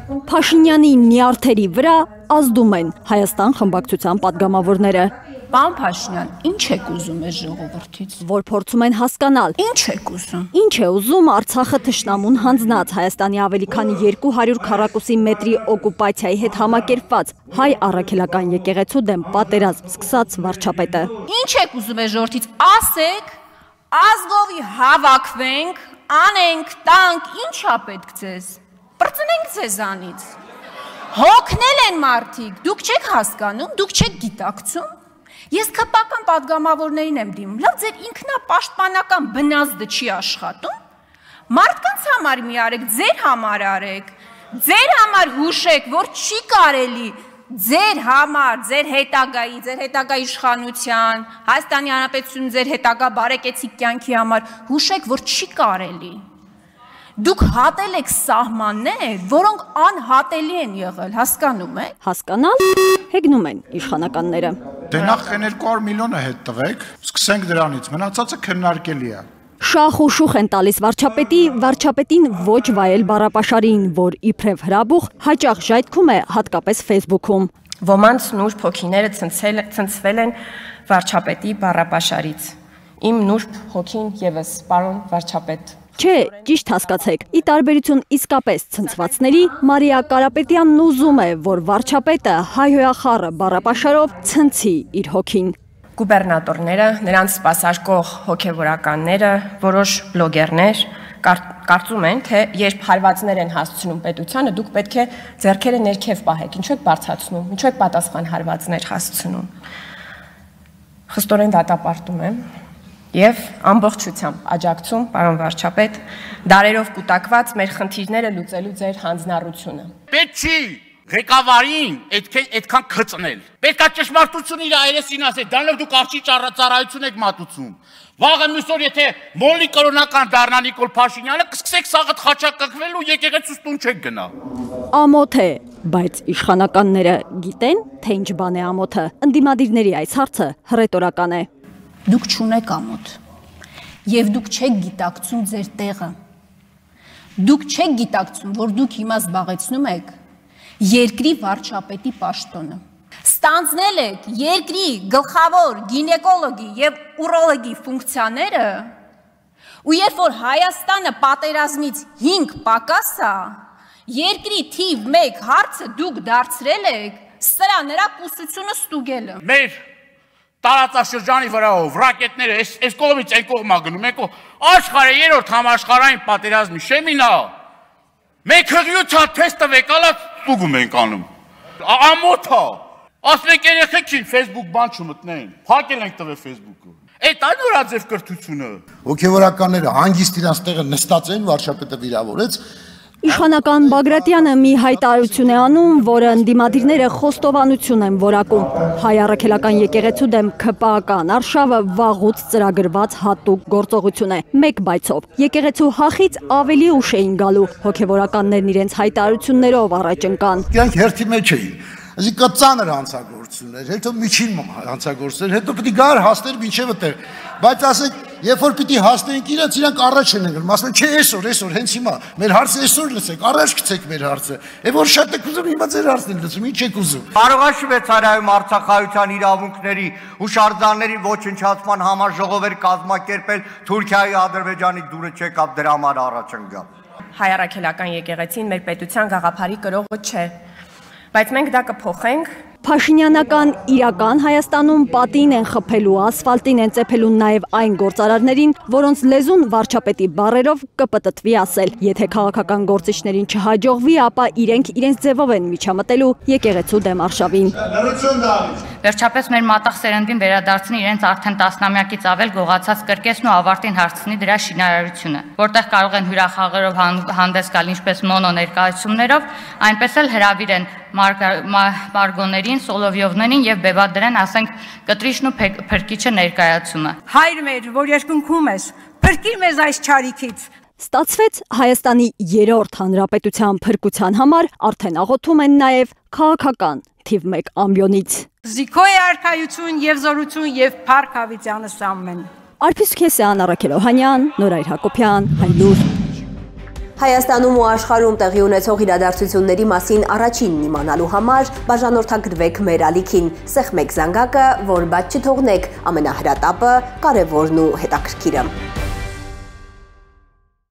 Փաշինյանի նյարդերի վրա ազդում են Հայաստան խմբակցության պատգամավորները։ Պարոն Փաշինյան, ինչ եք ուզում այս ժողովրդից? Որ փորձում են հասկանալ։ Ինչ եք ուզում? Ինչ է ուզում Արցախը թշնամուն հանձնած Հայաստանի ավելի քան 200 քառակուսի մետրի օկուպացիայի հետ համակերպված հայ առաքելական եկեղեցու դեմ պատերազմ սկսած վարչապետը։ Ինչ եք ուզում այս ժողովրդից? Ասեք, ազգովի հավաքվենք, անենք, տանք, ինչա պետք ձեզ։ Պրծնենք ձեզանից։ Հոգնել են մարդիկ, դուք չեք հասկանում, դուք չեք գիտակցում։ Ես քպական պատգամավորներին եմ դիմում, լավ ձեր ինքնապաշտպանական բնազդը չի աշխատում, մարդկանց համար մի արեք, ձեր համար արեք, ձեր համար հուշեք, որ չի կարելի, ձեր համար, ձեր հետագա իշխանության, Հայաստանի Հանրապետություն ձեր հետագա բարեկեցիկ կյանքի համար, հուշեք, որ չի կարելի։ Դուք հատել եք սահմաններ, որոնք անհատելի են եղել, հասկանում եք։ Հասկանալ հեգնում են իշխանականները։ Դե նախ 200 միլիոնը հետ տվեք, սկսենք դրանից, մնացածը քննարկելի է։ Շախ ու շուխ են տալիս վարչապետին ոչ վայել բառապաշարին, որ իբրև հրաբուխ հաճախ ժայթքում է հատկապես Facebook-ում։ Ոմանց նուրբ հոգիները ցնցվել են վարչապետի բառապաշարից։ Իմ նուրբ հոգին եւս, պարոն վարչապետ։ Չէ, ճիշտ հասկացեք, ի տարբերություն իսկապես ցնցվածների, Մարիա Կարապետյանն ուզում է, որ վարչապետը հայհոյախառը բառապաշարով ցնցի իր հոգին։ Գուբերնատորները, նրանց սպասարկող հոգևորականները, որոշ բլոգերներ կարծում են, թե երբ հարվածներ են հասցնում պետությանը, դուք պետք է ձեռքերը ներքև պահեք, ինչու եք բարձրացնում, ինչու եք պատասխան հարվածներ հասցնում։ Խստորեն դատապարտում եմ եւ ամբողջությամբ աջակցում, պարոն վարչապետ, դարերով կուտակված մեր խնդիրները լուծելու ձեր հանձնառությունը։ Պետք չի ղեկավարին այդքան քծնել։ Պետք է ճշմարտությունը իր այրեսին ասել, դրանով դուք արժի ծառայություն եք մատուցում։ Վաղը մյուս օր եթե մոլի կրոնական դառնա Նիկոլ Փաշինյանը, կսկսեք սաղդ խաչակակվելու ու եկեղեցուց տուն չեք գնա։ Ամոթ է, բայց իշխանականները գիտեն, թե ինչ բան է ամոթը։ Ընդդիմադիրների այս հարցը հռետորական է։ Դուք չունեք ամոթ, եւ դուք չեք գիտակցում ձեր տեղը։ Դուք չեք գիտակցում, որ դուք հիմա զբաղեցնում եք երկրի վարչապետի պաշտոնը։ Ստանձնել եք երկրի գլխավոր գինեկոլոգի եւ ուրոլոգի ֆունկցիաները, ու երբ որ Հայաստանը պատերազմից 5 պակաս է, երկրի թիվ 1 հարցը դուք դարձրել եք, սրա նրա կուսությունը ստուգելը։ Մեր տարածաշրջանի վրայով ռակետները այս կողմից այն կողմա գնում, աշխարհը 3-րդ համաշխարհային պատերազմի շեմին է։ Մենք հղիուցա թեստը վեկալա ստուգում ենք անում։ Ամոթ է։ Ասում եք երեխեքին Facebook բան չմտնեն։ Փակել ենք տվել Facebook-ը։ Այդ անորաձև կրթությունը։ Հոգևորականները հանգիստ իրանց տեղը նստած են, վարչապետը վիրավորեց։ Իշխանական Բագրատյանը մի հայտարարություն է անում, որը ընդդիմադիրները խոստովանություն են որակում։ Հայ առաքելական եկեղեցու դեմ ՔՊԱ-ական արշավը վաղուց ծրագրված հատուկ գործողություն է, մեկ բայցով։ Եկեղեցու հախից ավելի ուշ էին գալու, հոգևորականներն իրենց հայտարարություններով առաջ ընկան։ Իրանք հերթի մեջ էին։ Այսինքն ծանր հանցագործություններ, հետո միջին հանցագործություններ, հետո պիտի գար հասներ մինչև այդտեղ։ Բայց ասեք, երբ որ պիտի հասնենք իրանք առաջ են ընկնում, ասում են, չէ, այսօր, հենց հիմա, մեր հարցը այսօր լսեք, առաջ գցեք մեր հարցը։ Եվ որ շատ եք ուզում, հիմա ձեր հարցն են լսում, ինչ եք ուզում։ Կարող է Շվեյցարիայում արցախայության իրավունքների հուշարձանների ոչնչացման համաժողովեր կազմակերպել, Թուրքիայի, Ադրբեջանի դուրը չեկավ դրա համար առաջ ընկավ։ Հայ առաքելական եկեղեցին մեր պետության գաղափարի կրողը չէ, բայց մենք դա կփոխենք։ Փաշինյանական իրական Հայաստանում պատին են խփելու, ասֆալտին են ծեփելու նաև այն գործարարներին, որոնց լեզուն վարչապետի բառերով կպտտվի ասել։ Եթե քաղաքական գործիչներին չհաջողվի, ապա իրենց ձևով են միջամտելու եկեղեցու դեմ արշավին։ Վերջապես մեր մատաղ սերնդին վերադարձնի իրենց արդեն 10-ամյակից ավել գողացած կրկեսն ու ավարտին հարցնի դրա շինարարությունը, որտեղ կարող են հյուրախաղերով հանդես գալ ինչպես մոնո ներկայացումներով, այնպես էլ հրավիրեն մարգոներին, սոլովյովներին եւ բեվադրեն, ասենք, կտրիշն ու փրկիչը ներկայացումը։ Հայր մեր, որ երկնքում ես, փրկիր մեզ այս չարիքից։ Ստացվեց Հայաստանի 3-րդ հանրապետության փրկության համար արդեն աղոթում են նաև քաղաքական թիվ 1 ամբիոնից։ Զիքոյ արքայություն եւ զորություն եւ փառք Ավետյանը Սամմեն։ Արփիս Քեսյան, Առաքել Օհանյան, Նորայր Հակոբյան, Հայլուր։ Հայաստանում ու աշխարհում տեղի ունեցող իրադարձությունների մասին առաջինն իմանալու համար բաժանորդագրվեք մեր ալիքին, սեղմեք զանգակը, որ բաց չթողնեք ամենահրատապը, կարևորն ու հետաքրքիրը։